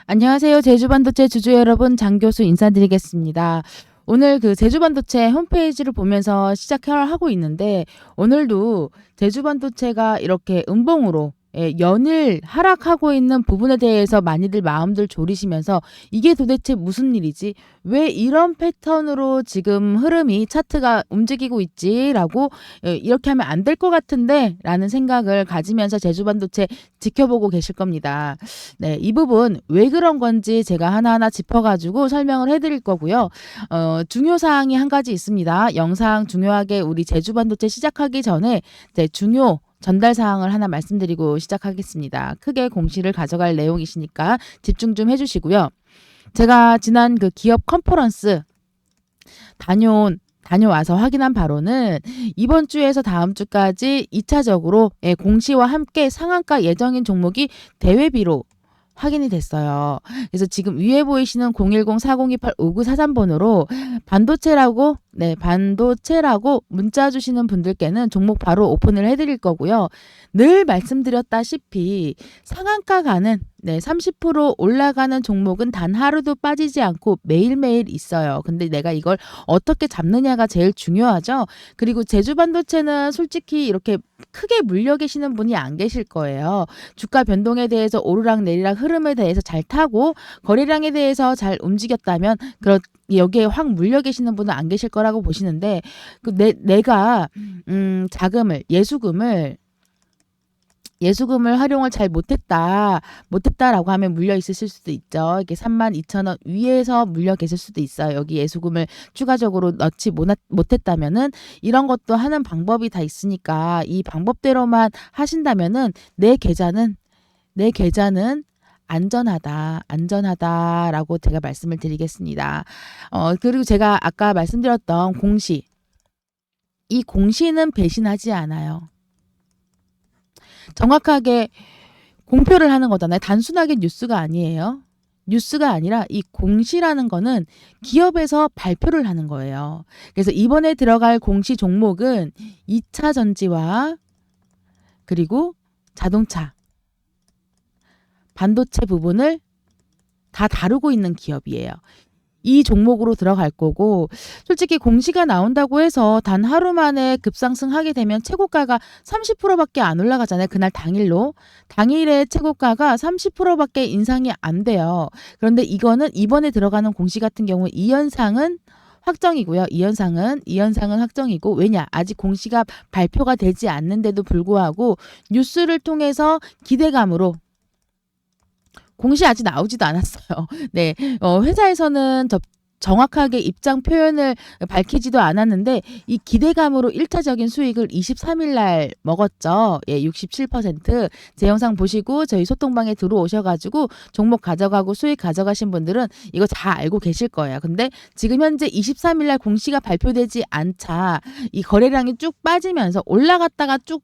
안녕하세요. 제주반도체 주주 여러분, 장교수 인사드리겠습니다. 오늘 제주반도체 홈페이지를 보면서 시작하고 있는데, 오늘도 제주반도체가 이렇게 음봉으로 연일 하락하고 있는 부분에 대해서 많이들 마음들 졸이시면서 이게 도대체 무슨 일이지? 왜 이런 패턴으로 지금 흐름이 차트가 움직이고 있지라고 이렇게 하면 안 될 것 같은데 라는 생각을 가지면서 제주반도체 지켜보고 계실 겁니다. 네, 이 부분 왜 그런 건지 제가 하나하나 짚어가지고 설명을 해드릴 거고요. 중요사항이 한 가지 있습니다. 영상 중요하게 우리 제주반도체 시작하기 전에 중요 전달 사항을 하나 말씀드리고 시작하겠습니다. 크게 공시를 가져갈 내용이시니까 집중 좀 해주시고요. 제가 지난 기업 컨퍼런스 다녀와서 확인한 바로는 이번 주에서 다음 주까지 2차적으로 공시와 함께 상한가 예정인 종목이 대회비로 확인이 됐어요. 그래서 지금 위에 보이시는 010-4028-5943번으로 반도체라고 문자 주시는 분들께는 종목 바로 오픈을 해드릴 거고요. 늘 말씀드렸다시피 상한가 가는 30% 올라가는 종목은 단 하루도 빠지지 않고 매일매일 있어요. 근데 내가 이걸 어떻게 잡느냐가 제일 중요하죠. 그리고 제주반도체는 솔직히 이렇게 크게 물려 계시는 분이 안 계실 거예요. 주가 변동에 대해서 오르락 내리락 흐름에 대해서 잘 타고 거래량에 대해서 잘 움직였다면 여기에 확 물려 계시는 분은 안 계실 거라고 보시는데 내가 예수금을 활용을 잘 못했다라고 하면 물려 있으실 수도 있죠. 이게 32,000원 위에서 물려 계실 수도 있어요. 여기 예수금을 추가적으로 넣지 못했다면은 이런 것도 하는 방법이 다 있으니까 이 방법대로만 하신다면은 내 계좌는 안전하다라고 제가 말씀을 드리겠습니다. 그리고 제가 아까 말씀드렸던 이 공시는 배신하지 않아요. 정확하게 공표를 하는 거잖아요. 단순하게 뉴스가 아니에요. 뉴스가 아니라 이 공시라는 거는 기업에서 발표를 하는 거예요. 그래서 이번에 들어갈 공시 종목은 2차 전지와 그리고 자동차, 반도체 부분을 다 다루고 있는 기업이에요. 이 종목으로 들어갈 거고 솔직히 공시가 나온다고 해서 단 하루 만에 급상승하게 되면 최고가가 30%밖에 안 올라가잖아요. 그날 당일에 최고가가 30%밖에 인상이 안 돼요. 그런데 이거는 이번에 들어가는 공시 같은 경우 이 현상은 확정이고요. 이 현상은 확정이고 왜냐? 아직 공시가 발표가 되지 않는데도 불구하고 뉴스를 통해서 기대감으로 공시 아직 나오지도 않았어요. 네, 회사에서는 정확하게 입장 표현을 밝히지도 않았는데 이 기대감으로 1차적인 수익을 23일 날 먹었죠. 67%. 제 영상 보시고 저희 소통방에 들어오셔가지고 종목 가져가고 수익 가져가신 분들은 이거 다 알고 계실 거예요. 근데 지금 현재 23일 날 공시가 발표되지 않자 이 거래량이 쭉 빠지면서 올라갔다가 쭉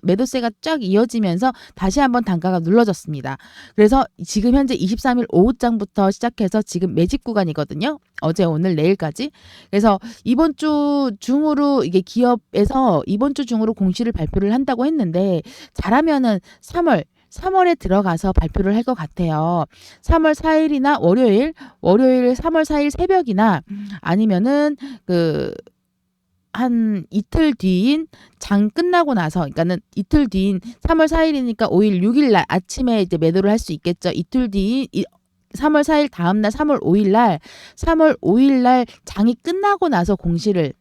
매도세가 쫙 이어지면서 다시 한번 단가가 눌러졌습니다. 그래서 지금 현재 23일 오후장부터 시작해서 지금 매집 구간이거든요. 어제 오늘 내일까지. 그래서 이번 주 중으로 이게 기업에서 이번 주 중으로 공시를 발표를 한다고 했는데 잘하면은 3월에 들어가서 발표를 할 것 같아요. 3월 4일이나 월요일 3월 4일 새벽이나 아니면은 한 이틀 뒤인 장 끝나고 나서, 그러니까는 이틀 뒤인 3월 4일이니까 5일, 6일 날 아침에 이제 매도를 할 수 있겠죠. 이틀 뒤인 3월 4일 다음 날 3월 5일 날 장이 끝나고 나서 공시를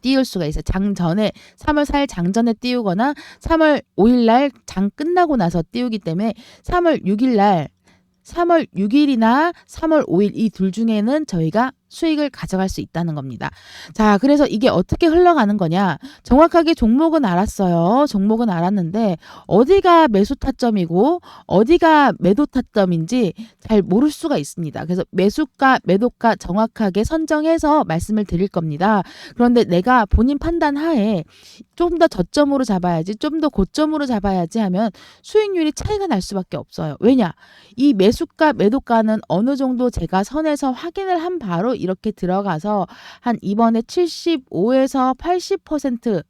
띄울 수가 있어요. 장 전에 3월 4일 장 전에 띄우거나 3월 5일 날 장 끝나고 나서 띄우기 때문에 3월 6일이나 3월 5일 이 둘 중에는 저희가 수익을 가져갈 수 있다는 겁니다. 자, 그래서 이게 어떻게 흘러가는 거냐? 정확하게 종목은 알았어요. 종목은 알았는데 어디가 매수 타점이고 어디가 매도 타점인지 잘 모를 수가 있습니다. 그래서 매수가, 매도가 정확하게 선정해서 말씀을 드릴 겁니다. 그런데 내가 본인 판단 하에 좀 더 저점으로 잡아야지, 좀 더 고점으로 잡아야지 하면 수익률이 차이가 날 수밖에 없어요. 왜냐? 이 매수가, 매도가는 어느 정도 제가 선에서 확인을 한 바로 이렇게 들어가서 한 이번에 75에서 80%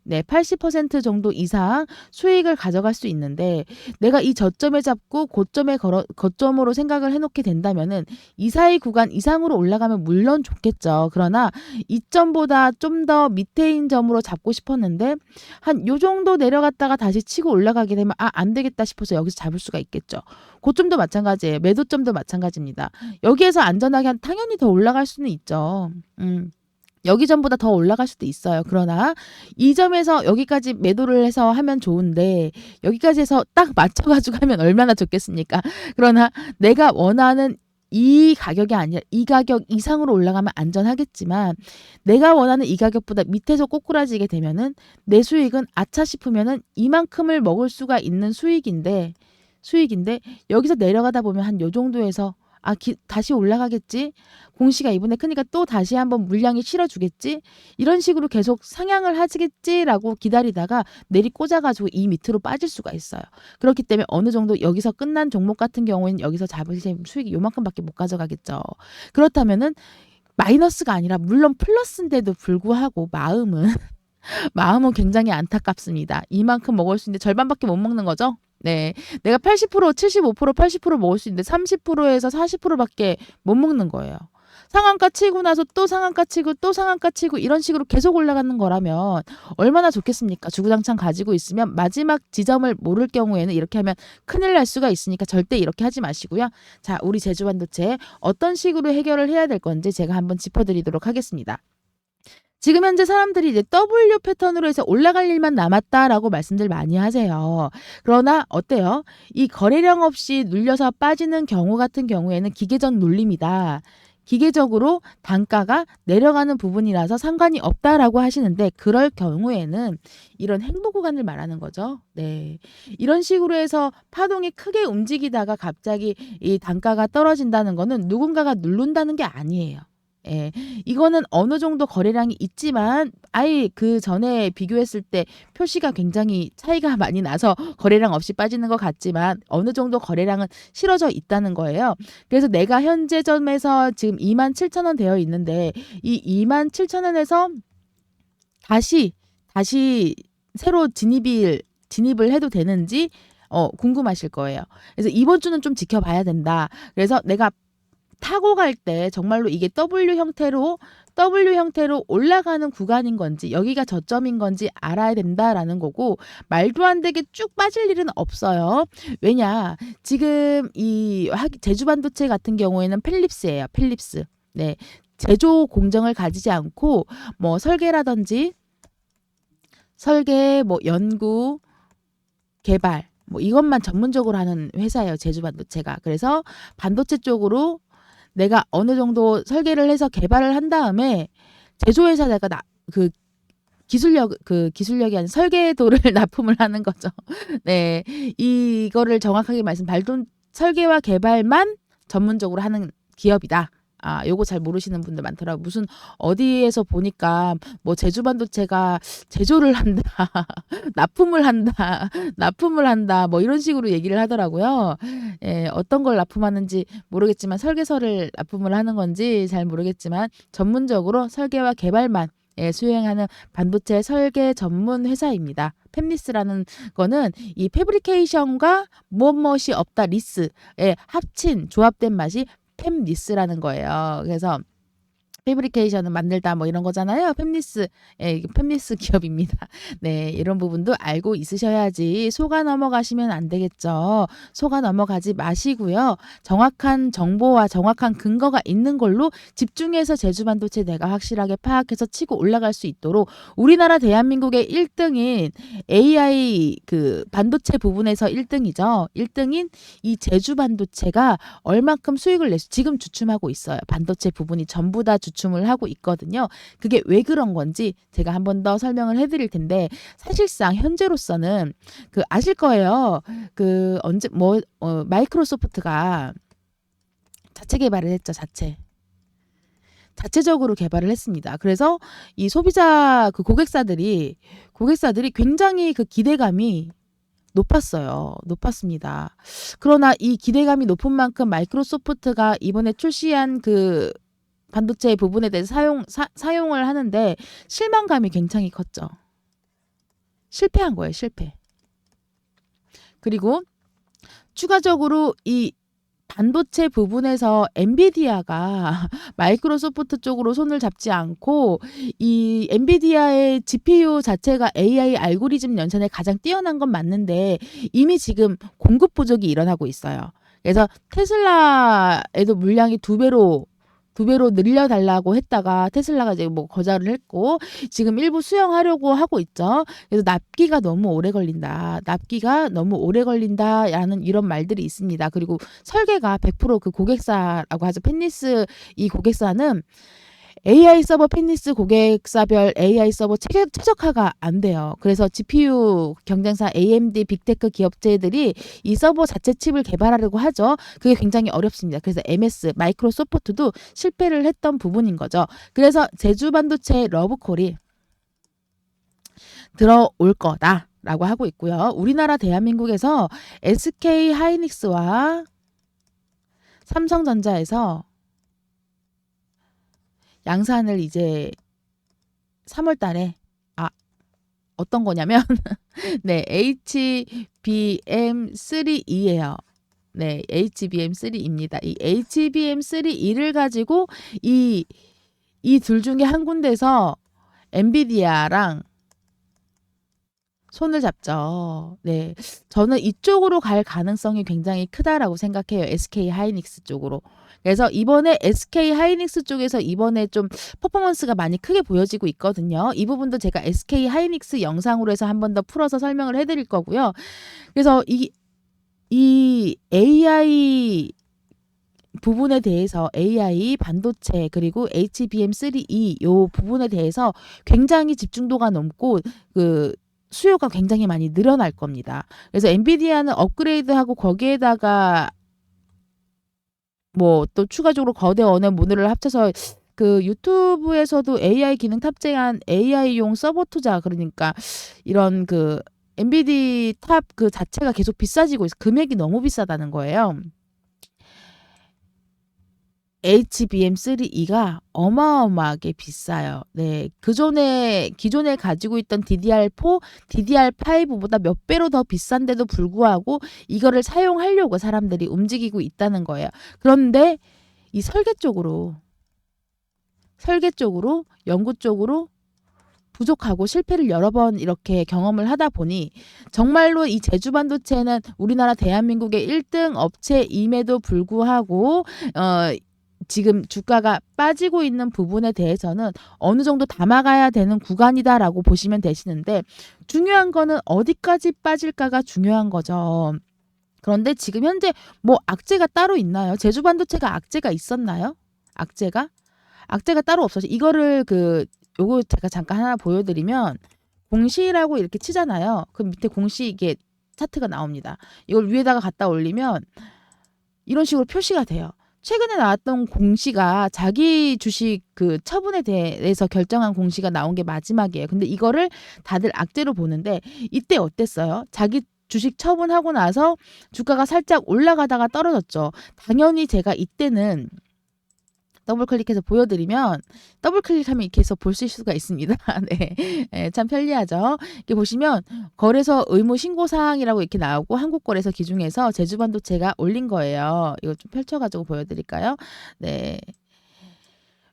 네, 80% 정도 이상 수익을 가져갈 수 있는데 내가 이 저점에 잡고 고점으로 생각을 해놓게 된다면은 이 사이 구간 이상으로 올라가면 물론 좋겠죠. 그러나 이점보다 좀 더 밑에인 점으로 잡고 싶었는데 한 요 정도 내려갔다가 다시 치고 올라가게 되면 안 되겠다 싶어서 여기서 잡을 수가 있겠죠. 고점도 마찬가지예요. 매도점도 마찬가지입니다. 여기에서 안전하게 당연히 더 올라갈 수는 있죠. 여기 전보다 더 올라갈 수도 있어요. 그러나 이 점에서 여기까지 매도를 해서 하면 좋은데 여기까지 해서 딱 맞춰가지고 하면 얼마나 좋겠습니까? 그러나 내가 원하는 이 가격이 아니라 이 가격 이상으로 올라가면 안전하겠지만 내가 원하는 이 가격보다 밑에서 꼬꾸라지게 되면은 내 수익은 아차 싶으면은 이만큼을 먹을 수가 있는 수익인데 여기서 내려가다 보면 한 요 정도에서 다시 올라가겠지? 공시가 이번에 크니까 또 다시 한번 물량이 실어주겠지? 이런 식으로 계속 상향을 하시겠지라고 기다리다가 내리 꽂아가지고 이 밑으로 빠질 수가 있어요. 그렇기 때문에 어느 정도 여기서 끝난 종목 같은 경우에는 여기서 잡으신 수익이 요만큼밖에 못 가져가겠죠. 그렇다면은 마이너스가 아니라 물론 플러스인데도 불구하고 마음은 굉장히 안타깝습니다. 이만큼 먹을 수 있는데 절반밖에 못 먹는 거죠? 네. 내가 80%, 75%, 80% 먹을 수 있는데 30%에서 40%밖에 못 먹는 거예요. 상한가 치고 나서 또 상한가 치고 또 상한가 치고 이런 식으로 계속 올라가는 거라면 얼마나 좋겠습니까? 주구장창 가지고 있으면 마지막 지점을 모를 경우에는 이렇게 하면 큰일 날 수가 있으니까 절대 이렇게 하지 마시고요. 자, 우리 제주반도체 어떤 식으로 해결을 해야 될 건지 제가 한번 짚어드리도록 하겠습니다. 지금 현재 사람들이 이제 W 패턴으로 해서 올라갈 일만 남았다라고 말씀들 많이 하세요. 그러나 어때요? 이 거래량 없이 눌려서 빠지는 경우 같은 경우에는 기계적 눌림이다. 기계적으로 단가가 내려가는 부분이라서 상관이 없다라고 하시는데 그럴 경우에는 이런 행보 구간을 말하는 거죠. 네. 이런 식으로 해서 파동이 크게 움직이다가 갑자기 이 단가가 떨어진다는 거는 누군가가 누른다는 게 아니에요. 예, 이거는 어느 정도 거래량이 있지만 아예 그 전에 비교했을 때 표시가 굉장히 차이가 많이 나서 거래량 없이 빠지는 것 같지만 어느 정도 거래량은 실어져 있다는 거예요. 그래서 내가 현재 점에서 지금 27,000원 되어 있는데 이 27,000원에서 다시 새로 진입을 해도 되는지 궁금하실 거예요. 그래서 이번 주는 좀 지켜봐야 된다. 그래서 내가 타고 갈 때 정말로 이게 W 형태로 올라가는 구간인 건지 여기가 저점인 건지 알아야 된다라는 거고 말도 안 되게 쭉 빠질 일은 없어요. 왜냐? 지금 이 제주반도체 같은 경우에는 펠립스예요. 펠립스. 네. 제조 공정을 가지지 않고 뭐 설계, 뭐 연구, 개발 뭐 이것만 전문적으로 하는 회사예요. 제주반도체가. 그래서 반도체 쪽으로 내가 어느 정도 설계를 해서 개발을 한 다음에 제조회사다가 기술력이 아닌 설계도를 납품을 하는 거죠. 네. 이거를 정확하게 설계와 개발만 전문적으로 하는 기업이다. 요거 잘 모르시는 분들 많더라고요. 무슨 어디에서 보니까 뭐 제주반도체가 제조를 한다, 납품을 한다, 뭐 이런 식으로 얘기를 하더라고요. 예, 어떤 걸 납품하는지 모르겠지만 설계서를 납품을 하는 건지 잘 모르겠지만 전문적으로 설계와 개발만 수행하는 반도체 설계 전문 회사입니다. 팹리스라는 거는 이 패브리케이션과 무엇이 없다 리스의 합친 조합된 맛이 팹리스라는 거예요. 그래서 패브리케이션은 만들다 뭐 이런 거잖아요. 팹리스, 팹리스 기업입니다. 네, 이런 부분도 알고 있으셔야지 속아 넘어가시면 안 되겠죠. 속아 넘어가지 마시고요. 정확한 정보와 정확한 근거가 있는 걸로 집중해서 제주반도체 내가 확실하게 파악해서 치고 올라갈 수 있도록 우리나라 대한민국의 1등인 AI 반도체 부분에서 1등이죠. 1등인 이 제주반도체가 얼만큼 수익을 지금 주춤하고 있어요. 반도체 부분이 전부 다 주춤을 하고 있거든요. 그게 왜 그런 건지 제가 한 번 더 설명을 해드릴 텐데 사실상 현재로서는 아실 거예요. 마이크로소프트가 자체 개발을 했죠. 자체적으로 개발을 했습니다. 그래서 이 소비자 고객사들이 굉장히 기대감이 높았습니다. 그러나 이 기대감이 높은 만큼 마이크로소프트가 이번에 출시한 반도체 부분에 대해서 사용을 하는데 실망감이 굉장히 컸죠. 실패한 거예요. 실패. 그리고 추가적으로 이 반도체 부분에서 엔비디아가 마이크로소프트 쪽으로 손을 잡지 않고 이 엔비디아의 GPU 자체가 AI 알고리즘 연산에 가장 뛰어난 건 맞는데 이미 지금 공급 부족이 일어나고 있어요. 그래서 테슬라에도 물량이 두 배로 늘려달라고 했다가 테슬라가 이제 뭐 거절을 했고 지금 일부 수용하려고 하고 있죠. 그래서 납기가 너무 오래 걸린다. 납기가 너무 오래 걸린다라는 이런 말들이 있습니다. 그리고 설계가 100% 그 고객사라고 하죠. 펜니스 이 고객사는 AI 서버 펜니스 고객사별 AI 서버 최적화가 안 돼요. 그래서 GPU 경쟁사 AMD 빅테크 기업체들이 이 서버 자체 칩을 개발하려고 하죠. 그게 굉장히 어렵습니다. 그래서 MS, 마이크로소프트도 실패를 했던 부분인 거죠. 그래서 제주반도체 러브콜이 들어올 거다라고 하고 있고요. 우리나라 대한민국에서 SK 하이닉스와 삼성전자에서 양산을 이제 3월 달에 어떤 거냐면 네, HBM3E예요. 네, HBM3E입니다. 이 HBM3E를 가지고 이 둘 중에 한 군데서 엔비디아랑 손을 잡죠. 네. 저는 이쪽으로 갈 가능성이 굉장히 크다라고 생각해요. SK 하이닉스 쪽으로. 그래서 이번에 SK 하이닉스 쪽에서 이번에 좀 퍼포먼스가 많이 크게 보여지고 있거든요. 이 부분도 제가 SK 하이닉스 영상으로 해서 한 번 더 풀어서 설명을 해드릴 거고요. 그래서 이 AI 부분에 대해서 AI 반도체 그리고 HBM3E 요 부분에 대해서 굉장히 집중도가 높고 그 수요가 굉장히 많이 늘어날 겁니다. 그래서 엔비디아는 업그레이드하고 거기에다가 뭐 또 추가적으로 거대 언어 모듈을 합쳐서 그 유튜브에서도 AI 기능 탑재한 AI용 서버 투자 그러니까 이런 그 엔비디 탑 그 자체가 계속 비싸지고 있어. 금액이 너무 비싸다는 거예요. HBM3E가 어마어마하게 비싸요. 네, 기존에 가지고 있던 DDR4, DDR5보다 몇 배로 더 비싼데도 불구하고 이거를 사용하려고 사람들이 움직이고 있다는 거예요. 그런데 이 설계 쪽으로, 연구 쪽으로 부족하고 실패를 여러 번 이렇게 경험을 하다 보니 정말로 이 제주반도체는 우리나라 대한민국의 1등 업체임에도 불구하고 지금 주가가 빠지고 있는 부분에 대해서는 어느 정도 담아가야 되는 구간이다라고 보시면 되시는데 중요한 거는 어디까지 빠질까가 중요한 거죠. 그런데 지금 현재 뭐 악재가 따로 있나요? 제주반도체가 악재가 있었나요? 악재가 따로 없어서 이거를 요거 제가 잠깐 하나 보여드리면 공시라고 이렇게 치잖아요. 그 밑에 공시 이게 차트가 나옵니다. 이걸 위에다가 갖다 올리면 이런 식으로 표시가 돼요. 최근에 나왔던 공시가 자기 주식 그 처분에 대해서 결정한 공시가 나온 게 마지막이에요. 근데 이거를 다들 악재로 보는데 이때 어땠어요? 자기 주식 처분하고 나서 주가가 살짝 올라가다가 떨어졌죠. 당연히 제가 이때는 더블 클릭해서 보여드리면 더블 클릭하면 이렇게 해서 볼 수가 있습니다. 네. 네, 참 편리하죠. 이렇게 보시면 거래소 의무 신고 사항이라고 이렇게 나오고 한국거래소 기준에서 제주반도체가 올린 거예요. 이거 좀 펼쳐가지고 보여드릴까요? 네.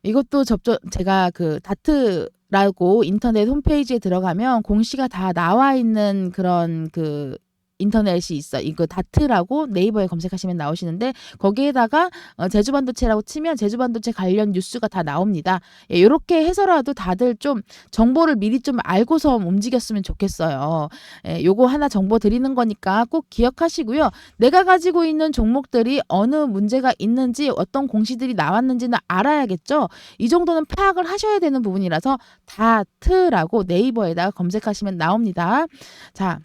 이것도 제가 그 다트라고 인터넷 홈페이지에 들어가면 공시가 다 나와 있는 그런 그 인터넷이 있어. 이거 다트라고 네이버에 검색하시면 나오시는데 거기에다가 제주반도체라고 치면 제주반도체 관련 뉴스가 다 나옵니다. 예, 이렇게 해서라도 다들 좀 정보를 미리 좀 알고서 움직였으면 좋겠어요. 예, 요거 하나 정보 드리는 거니까 꼭 기억하시고요. 내가 가지고 있는 종목들이 어느 문제가 있는지 어떤 공시들이 나왔는지는 알아야겠죠. 이 정도는 파악을 하셔야 되는 부분이라서 다트라고 네이버에다가 검색하시면 나옵니다. 자,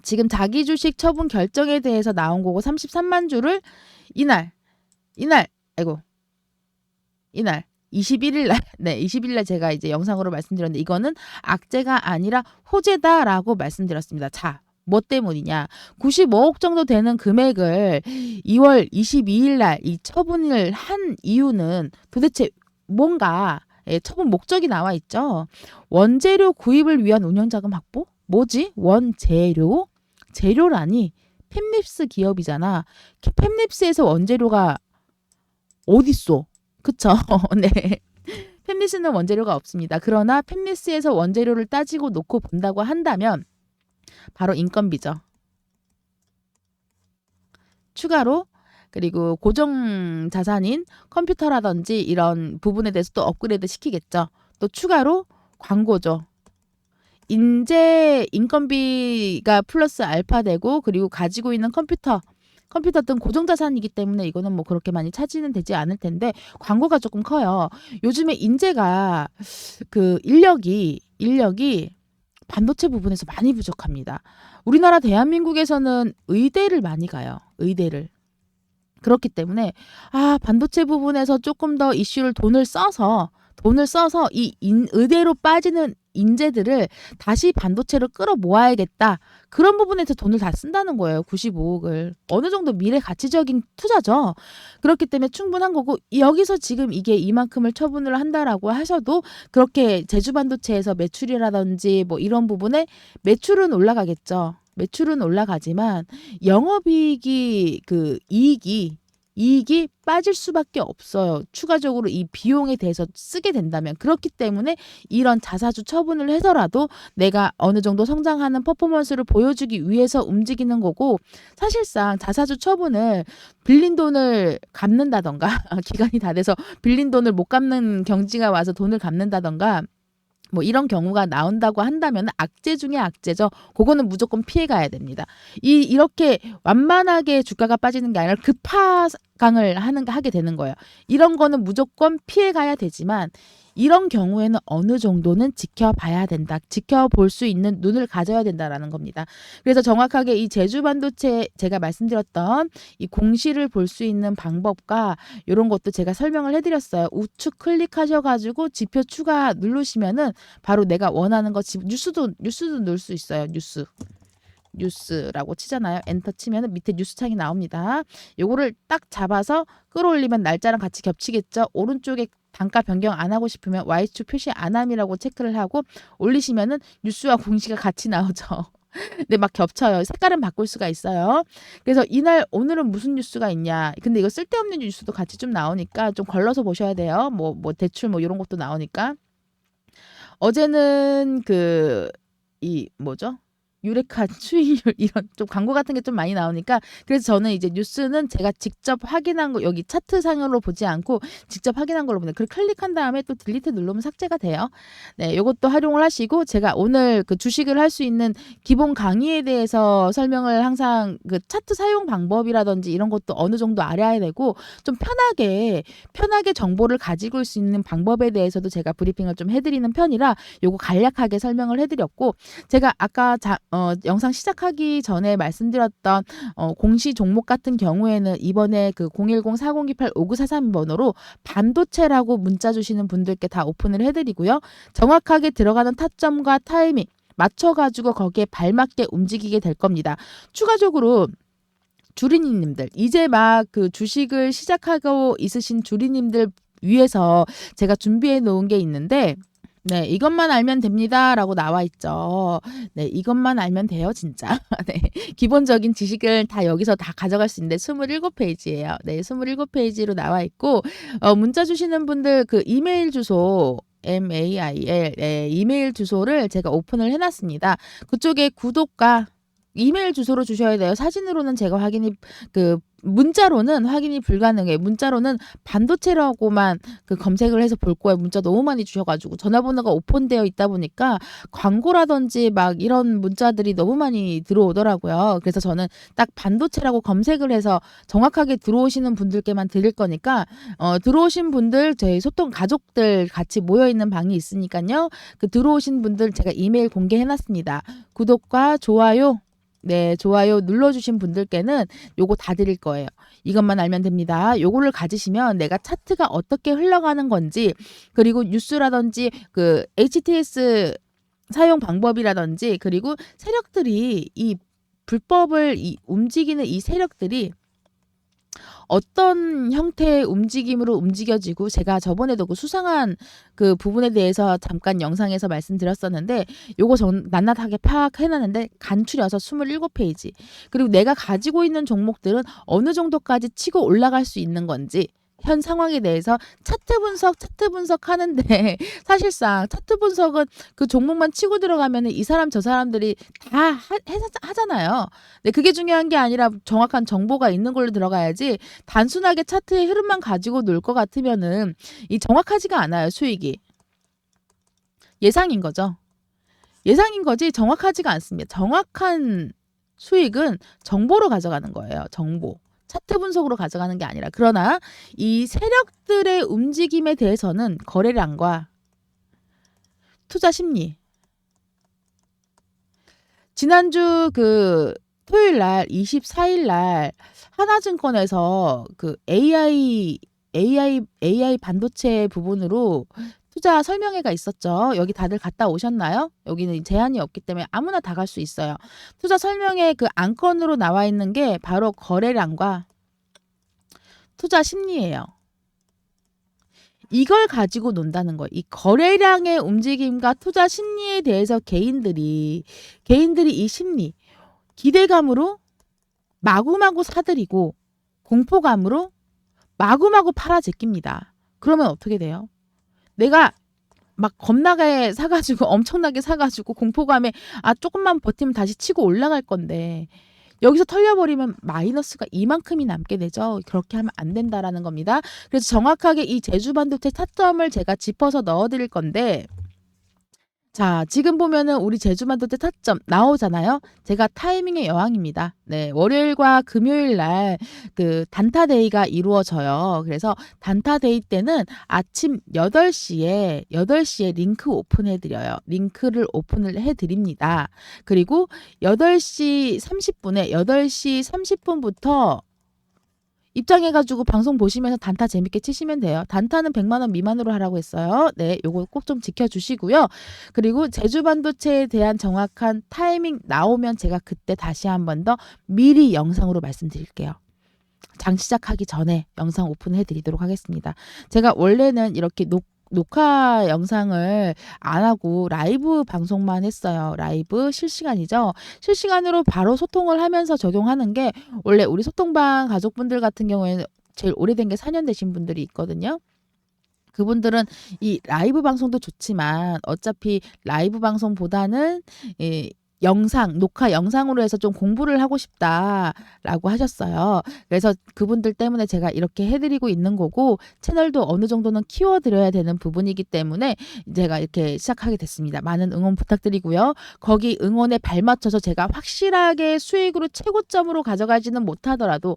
지금 자기 주식 처분 결정에 대해서 나온 거고 33만 주를 이날 21일 날 네, 20일 날 제가 이제 영상으로 말씀드렸는데 이거는 악재가 아니라 호재다라고 말씀드렸습니다. 자, 뭐 때문이냐? 95억 정도 되는 금액을 2월 22일 날 이 처분을 한 이유는 도대체 뭔가 처분 목적이 나와 있죠. 원재료 구입을 위한 운영자금 확보? 뭐지? 원재료? 재료라니? 팹립스 기업이잖아. 팹립스에서 원재료가 어딨어? 그쵸? 네. 팹립스는 원재료가 없습니다. 그러나 팹립스에서 원재료를 따지고 놓고 본다고 한다면 바로 인건비죠. 추가로 그리고 고정 자산인 컴퓨터라든지 이런 부분에 대해서 또 업그레이드 시키겠죠. 또 추가로 광고죠. 인건비가 플러스 알파 되고 그리고 가지고 있는 컴퓨터 등 고정 자산이기 때문에 이거는 뭐 그렇게 많이 차지는 되지 않을 텐데 광고가 조금 커요. 요즘에 인재가 그 인력이 반도체 부분에서 많이 부족합니다. 우리나라 대한민국에서는 의대를 많이 가요. 의대를. 그렇기 때문에 반도체 부분에서 조금 더 이슈를 돈을 써서 의대로 빠지는 인재들을 다시 반도체로 끌어모아야겠다. 그런 부분에서 돈을 다 쓴다는 거예요. 95억을. 어느 정도 미래 가치적인 투자죠. 그렇기 때문에 충분한 거고 여기서 지금 이게 이만큼을 처분을 한다라고 하셔도 그렇게 제주반도체에서 매출이라든지 뭐 이런 부분에 매출은 올라가겠죠. 매출은 올라가지만 영업이익이 이익이 빠질 수밖에 없어요. 추가적으로 이 비용에 대해서 쓰게 된다면. 그렇기 때문에 이런 자사주 처분을 해서라도 내가 어느 정도 성장하는 퍼포먼스를 보여주기 위해서 움직이는 거고 사실상 자사주 처분을 빌린 돈을 갚는다던가 기간이 다 돼서 빌린 돈을 못 갚는 경지가 와서 돈을 갚는다던가 뭐 이런 경우가 나온다고 한다면 악재 중에 악재죠. 그거는 무조건 피해 가야 됩니다. 이렇게 완만하게 주가가 빠지는 게 아니라 급하강을 하게 되는 거예요. 이런 거는 무조건 피해 가야 되지만 이런 경우에는 어느 정도는 지켜봐야 된다. 지켜볼 수 있는 눈을 가져야 된다라는 겁니다. 그래서 정확하게 이 제주반도체 제가 말씀드렸던 이 공시를 볼 수 있는 방법과 이런 것도 제가 설명을 해드렸어요. 우측 클릭하셔가지고 지표 추가 누르시면은 바로 내가 원하는 거 뉴스도 넣을 수 있어요. 뉴스라고 치잖아요. 엔터 치면 밑에 뉴스 창이 나옵니다. 요거를 딱 잡아서 끌어올리면 날짜랑 같이 겹치겠죠. 오른쪽에 단가 변경 안 하고 싶으면 Y축 표시 안 함이라고 체크를 하고 올리시면은 뉴스와 공시가 같이 나오죠. 근데 막 겹쳐요. 색깔은 바꿀 수가 있어요. 그래서 오늘은 무슨 뉴스가 있냐. 근데 이거 쓸데없는 뉴스도 같이 좀 나오니까 좀 걸러서 보셔야 돼요. 뭐 대출 뭐 이런 것도 나오니까. 어제는 유레카 수익률 이런 좀 광고 같은 게 좀 많이 나오니까 그래서 저는 이제 뉴스는 제가 직접 확인한 거 여기 차트 상으로 보지 않고 직접 확인한 걸로 보내요. 그리고 클릭한 다음에 또 딜리트 누르면 삭제가 돼요. 네, 요것도 활용을 하시고 제가 오늘 그 주식을 할 수 있는 기본 강의에 대해서 설명을 항상 그 차트 사용 방법이라든지 이런 것도 어느 정도 알아야 되고 좀 편하게 정보를 가지고 올 수 있는 방법에 대해서도 제가 브리핑을 좀 해드리는 편이라 요거 간략하게 설명을 해드렸고 제가 아까 영상 시작하기 전에 말씀드렸던 공시 종목 같은 경우에는 이번에 그 010-4028-5943번으로 반도체라고 문자 주시는 분들께 다 오픈을 해드리고요. 정확하게 들어가는 타점과 타이밍 맞춰가지고 거기에 발맞게 움직이게 될 겁니다. 추가적으로 주린이님들 이제 막 그 주식을 시작하고 있으신 주린님들 위해서 제가 준비해 놓은 게 있는데 네, 이것만 알면 됩니다. 라고 나와 있죠. 네, 이것만 알면 돼요, 진짜. 네, 기본적인 지식을 다 여기서 다 가져갈 수 있는데 27페이지예요. 네, 27페이지로 나와 있고 문자 주시는 분들 그 이메일 주소 mail 이메일 주소를 제가 오픈을 해놨습니다. 그쪽에 구독과 이메일 주소로 주셔야 돼요. 사진으로는 제가 문자로는 확인이 불가능해요. 문자로는 반도체라고만 검색을 해서 볼 거예요. 문자 너무 많이 주셔가지고 전화번호가 오픈되어 있다 보니까 광고라든지 막 이런 문자들이 너무 많이 들어오더라고요. 그래서 저는 딱 반도체라고 검색을 해서 정확하게 들어오시는 분들께만 드릴 거니까 들어오신 분들 저희 소통 가족들 같이 모여있는 방이 있으니까요. 그 들어오신 분들 제가 이메일 공개해놨습니다. 구독과 좋아요 네, 좋아요 눌러주신 분들께는 요거 다 드릴 거예요. 이것만 알면 됩니다. 요거를 가지시면 내가 차트가 어떻게 흘러가는 건지 그리고 뉴스라든지 그 HTS 사용 방법이라든지 그리고 세력들이 이 불법을 움직이는 이 세력들이 어떤 형태의 움직임으로 움직여지고 제가 저번에도 그 수상한 그 부분에 대해서 잠깐 영상에서 말씀드렸었는데 요거 전 낱낱하게 파악해 놨는데 간추려서 27페이지. 그리고 내가 가지고 있는 종목들은 어느 정도까지 치고 올라갈 수 있는 건지 현 상황에 대해서 차트 분석 하는데 사실상 차트 분석은 그 종목만 치고 들어가면 이 사람 저 사람들이 다 하잖아요. 근데 그게 중요한 게 아니라 정확한 정보가 있는 걸로 들어가야지 단순하게 차트의 흐름만 가지고 놀 것 같으면은 이 정확하지가 않아요, 수익이. 예상인 거죠. 예상인 거지 정확하지가 않습니다. 정확한 수익은 정보로 가져가는 거예요. 정보. 차트 분석으로 가져가는 게 아니라. 그러나 이 세력들의 움직임에 대해서는 거래량과 투자 심리. 지난주 그 토요일 날 24일 날 하나증권에서 그 AI 반도체 부분으로 투자 설명회가 있었죠. 여기 다들 갔다 오셨나요? 여기는 제한이 없기 때문에 아무나 다 갈 수 있어요. 투자 설명회 그 안건으로 나와 있는 게 바로 거래량과 투자 심리예요. 이걸 가지고 논다는 거예요. 이 거래량의 움직임과 투자 심리에 대해서 개인들이 이 심리, 기대감으로 마구마구 사들이고 공포감으로 마구마구 팔아 제낍니다. 그러면 어떻게 돼요? 내가 막 겁나게 사가지고 엄청나게 사가지고 공포감에 조금만 버티면 다시 치고 올라갈 건데 여기서 털려버리면 마이너스가 이만큼이 남게 되죠. 그렇게 하면 안 된다라는 겁니다. 그래서 정확하게 이 제주반도체 타점을 제가 짚어서 넣어드릴 건데 자, 지금 보면은 우리 제주반도체 타점 나오잖아요. 제가 타이밍의 여왕입니다. 네, 월요일과 금요일 날 그 단타데이가 이루어져요. 그래서 단타데이 때는 아침 8시에 링크 오픈해 드려요. 링크를 오픈을 해 드립니다. 그리고 8시 30분부터 입장해가지고 방송 보시면서 단타 재밌게 치시면 돼요. 단타는 100만 원 미만으로 하라고 했어요. 네, 요거 꼭 좀 지켜주시고요. 그리고 제주반도체에 대한 정확한 타이밍 나오면 제가 그때 다시 한 번 더 미리 영상으로 말씀드릴게요. 장 시작하기 전에 영상 오픈해 드리도록 하겠습니다. 제가 원래는 이렇게 녹화 영상을 안 하고 라이브 방송만 했어요. 라이브 실시간이죠. 실시간으로 바로 소통을 하면서 적용하는 게 원래 우리 소통방 가족분들 같은 경우에는 제일 오래된 게 4년 되신 분들이 있거든요. 그분들은 이 라이브 방송도 좋지만 어차피 라이브 방송보다는 녹화 영상으로 해서 좀 공부를 하고 싶다라고 하셨어요. 그래서 그분들 때문에 제가 이렇게 해드리고 있는 거고 채널도 어느 정도는 키워드려야 되는 부분이기 때문에 제가 이렇게 시작하게 됐습니다. 많은 응원 부탁드리고요. 거기 응원에 발맞춰서 제가 확실하게 수익으로 최고점으로 가져가지는 못하더라도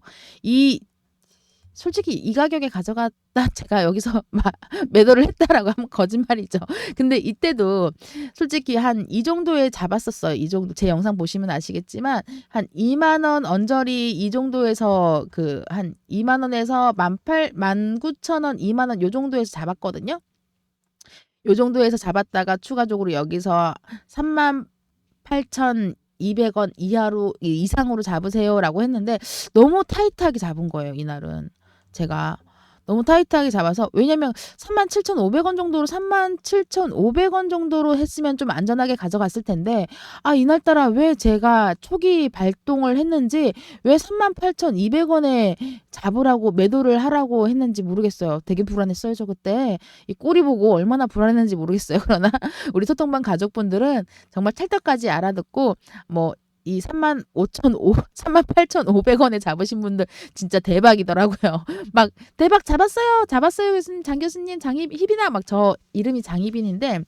솔직히 이 가격에 가져갔다 제가 여기서 막 매도를 했다라고 하면 거짓말이죠. 근데 이때도 솔직히 한 이 정도에 잡았었어요. 이 정도 제 영상 보시면 아시겠지만 한 2만 원 언저리 이 정도에서 그 한 2만 원에서 19,000원, 2만 원 요 정도에서 잡았거든요. 요 정도에서 잡았다가 추가적으로 여기서 38,200원 이상으로 잡으세요라고 했는데 너무 타이트하게 잡은 거예요, 이날은. 제가 너무 타이트하게 잡아서 왜냐면 37,500원 정도로 37,500원 정도로 했으면 좀 안전하게 가져갔을 텐데 이날따라 왜 제가 초기 발동을 했는지 왜 38,200원에 잡으라고 매도를 하라고 했는지 모르겠어요. 되게 불안했어요. 저 그때 이 꼬리 보고 얼마나 불안했는지 모르겠어요. 그러나 우리 소통방 가족분들은 정말 찰떡까지 알아듣고 이 38,500원에 잡으신 분들 진짜 대박이더라고요. 막 대박 잡았어요 교수님, 장 교수님, 희빈아 막 저 이름이 장희빈인데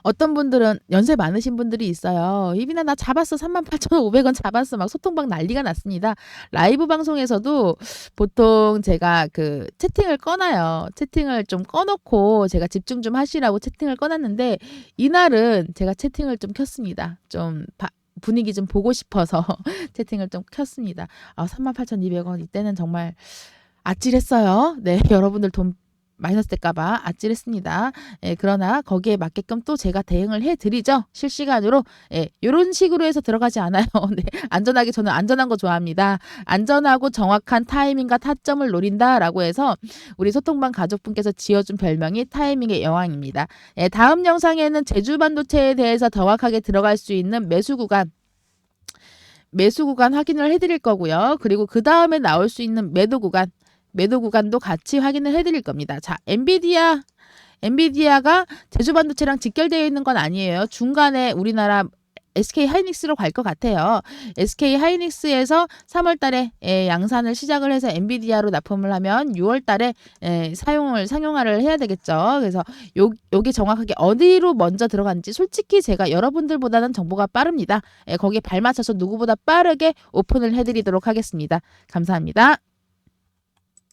어떤 분들은 연세 많으신 분들이 있어요. 희빈아 나 잡았어 38,500원 잡았어 막 소통방 난리가 났습니다. 라이브 방송에서도 보통 제가 그 채팅을 꺼놔요. 채팅을 좀 꺼놓고 제가 집중 좀 하시라고 채팅을 꺼놨는데 이날은 제가 채팅을 좀 켰습니다. 좀 분위기 좀 보고 싶어서 채팅을 좀 켰습니다. 38,200원 이때는 정말 아찔했어요. 네, 여러분들 돈 마이너스 될까봐 아찔했습니다. 예, 그러나 거기에 맞게끔 또 제가 대응을 해드리죠. 실시간으로. 예, 이런 식으로 해서 들어가지 않아요. 네, 안전하게 저는 안전한 거 좋아합니다. 안전하고 정확한 타이밍과 타점을 노린다라고 해서 우리 소통방 가족분께서 지어준 별명이 타이밍의 여왕입니다. 예, 다음 영상에는 제주 반도체에 대해서 정확하게 들어갈 수 있는 매수 구간 확인을 해드릴 거고요. 그리고 그 다음에 나올 수 있는 매도 구간도 같이 확인을 해드릴 겁니다. 자, 엔비디아가 제주 반도체랑 직결되어 있는 건 아니에요. 중간에 우리나라 SK 하이닉스로 갈 것 같아요. SK 하이닉스에서 3월 달에 양산을 시작을 해서 엔비디아로 납품을 하면 6월 달에 상용화를 해야 되겠죠. 그래서 요게 정확하게 어디로 먼저 들어간지 솔직히 제가 여러분들보다는 정보가 빠릅니다. 거기에 발맞춰서 누구보다 빠르게 오픈을 해드리도록 하겠습니다. 감사합니다.